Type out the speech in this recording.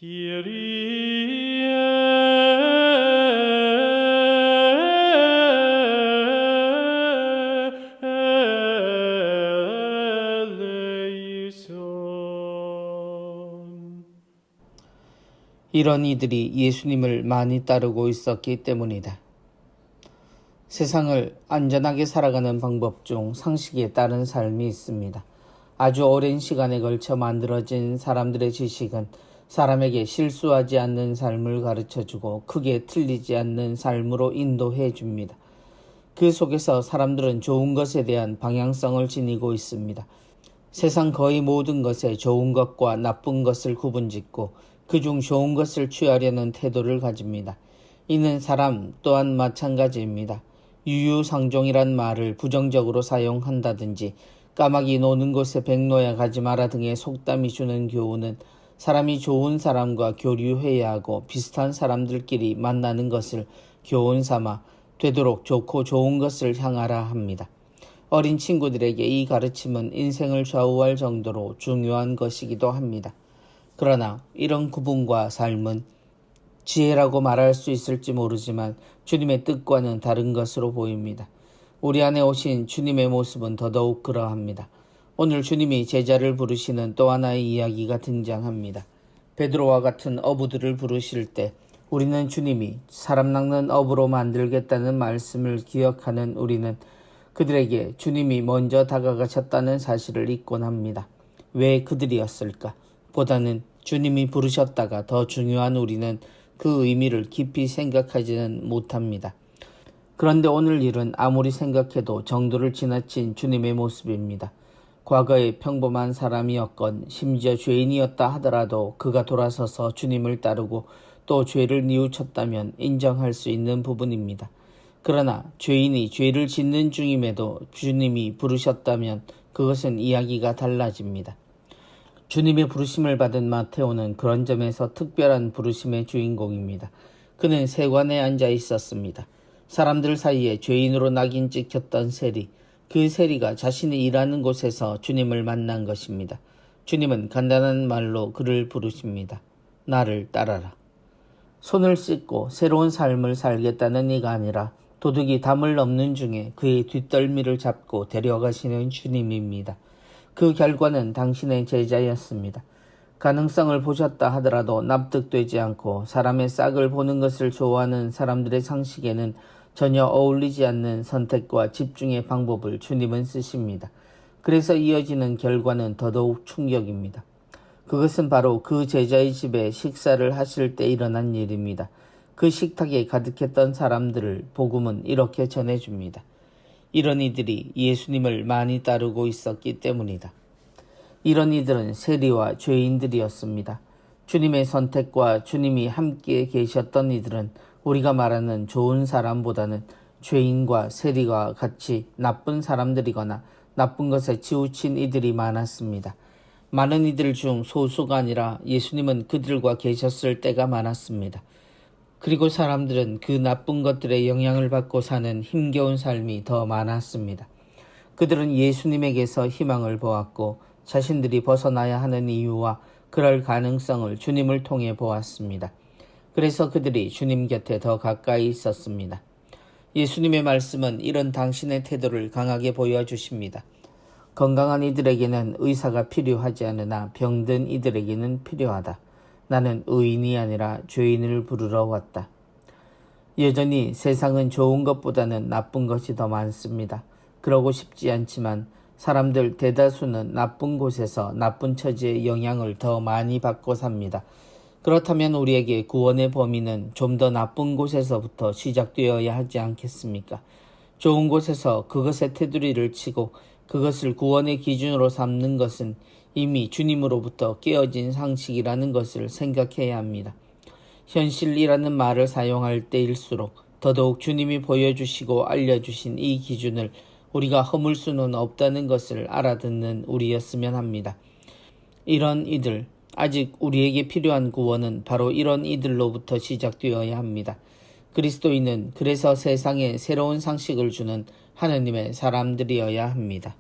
Kyrie eleison. 이런 이들이 예수님을 많이 따르고 있었기 때문이다. 세상을 안전하게 살아가는 방법 중 상식에 따른 삶이 있습니다. 아주 오랜 시간에 걸쳐 만들어진 사람들의 지식은 사람에게 실수하지 않는 삶을 가르쳐주고 크게 틀리지 않는 삶으로 인도해 줍니다. 그 속에서 사람들은 좋은 것에 대한 방향성을 지니고 있습니다. 세상 거의 모든 것에 좋은 것과 나쁜 것을 구분짓고 그중 좋은 것을 취하려는 태도를 가집니다. 이는 사람 또한 마찬가지입니다. 유유상종이란 말을 부정적으로 사용한다든지 까마귀 노는 곳에 백로야 가지 마라 등의 속담이 주는 교훈은 사람이 좋은 사람과 교류해야 하고 비슷한 사람들끼리 만나는 것을 교훈 삼아 되도록 좋고 좋은 것을 향하라 합니다. 어린 친구들에게 이 가르침은 인생을 좌우할 정도로 중요한 것이기도 합니다. 그러나 이런 구분과 삶은 지혜라고 말할 수 있을지 모르지만 주님의 뜻과는 다른 것으로 보입니다. 우리 안에 오신 주님의 모습은 더더욱 그러합니다. 오늘 주님이 제자를 부르시는 또 하나의 이야기가 등장합니다. 베드로와 같은 어부들을 부르실 때 우리는 주님이 사람 낚는 어부로 만들겠다는 말씀을 기억하는 우리는 그들에게 주님이 먼저 다가가셨다는 사실을 잊곤 합니다. 왜 그들이었을까? 보다는 주님이 부르셨다가 더 중요한 우리는 그 의미를 깊이 생각하지는 못합니다. 그런데 오늘 일은 아무리 생각해도 정도를 지나친 주님의 모습입니다. 과거에 평범한 사람이었건 심지어 죄인이었다 하더라도 그가 돌아서서 주님을 따르고 또 죄를 뉘우쳤다면 인정할 수 있는 부분입니다. 그러나 죄인이 죄를 짓는 중임에도 주님이 부르셨다면 그것은 이야기가 달라집니다. 주님의 부르심을 받은 마테오는 그런 점에서 특별한 부르심의 주인공입니다. 그는 세관에 앉아 있었습니다. 사람들 사이에 죄인으로 낙인 찍혔던 세리, 그 세리가 자신이 일하는 곳에서 주님을 만난 것입니다. 주님은 간단한 말로 그를 부르십니다. 나를 따라라. 손을 씻고 새로운 삶을 살겠다는 이가 아니라 도둑이 담을 넘는 중에 그의 뒷덜미를 잡고 데려가시는 주님입니다. 그 결과는 당신의 제자였습니다. 가능성을 보셨다 하더라도 납득되지 않고 사람의 싹을 보는 것을 좋아하는 사람들의 상식에는 전혀 어울리지 않는 선택과 집중의 방법을 주님은 쓰십니다. 그래서 이어지는 결과는 더더욱 충격입니다. 그것은 바로 그 제자의 집에 식사를 하실 때 일어난 일입니다. 그 식탁에 가득했던 사람들을 복음은 이렇게 전해줍니다. 이런 이들이 예수님을 많이 따르고 있었기 때문이다. 이런 이들은 세리와 죄인들이었습니다. 주님의 선택과 주님이 함께 계셨던 이들은 우리가 말하는 좋은 사람보다는 죄인과 세리와 같이 나쁜 사람들이거나 나쁜 것에 치우친 이들이 많았습니다. 많은 이들 중 소수가 아니라 예수님은 그들과 계셨을 때가 많았습니다. 그리고 사람들은 그 나쁜 것들의 영향을 받고 사는 힘겨운 삶이 더 많았습니다. 그들은 예수님에게서 희망을 보았고 자신들이 벗어나야 하는 이유와 그럴 가능성을 주님을 통해 보았습니다. 그래서 그들이 주님 곁에 더 가까이 있었습니다. 예수님의 말씀은 이런 당신의 태도를 강하게 보여주십니다. 건강한 이들에게는 의사가 필요하지 않으나 병든 이들에게는 필요하다. 나는 의인이 아니라 죄인을 부르러 왔다. 여전히 세상은 좋은 것보다는 나쁜 것이 더 많습니다. 그러고 싶지 않지만 사람들 대다수는 나쁜 곳에서 나쁜 처지의 영향을 더 많이 받고 삽니다. 그렇다면 우리에게 구원의 범위는 좀 더 나쁜 곳에서부터 시작되어야 하지 않겠습니까? 좋은 곳에서 그것의 테두리를 치고 그것을 구원의 기준으로 삼는 것은 이미 주님으로부터 깨어진 상식이라는 것을 생각해야 합니다. 현실이라는 말을 사용할 때일수록 더더욱 주님이 보여주시고 알려주신 이 기준을 우리가 허물 수는 없다는 것을 알아듣는 우리였으면 합니다. 이런 이들, 아직 우리에게 필요한 구원은 바로 이런 이들로부터 시작되어야 합니다. 그리스도인은 그래서 세상에 새로운 상식을 주는 하느님의 사람들이어야 합니다.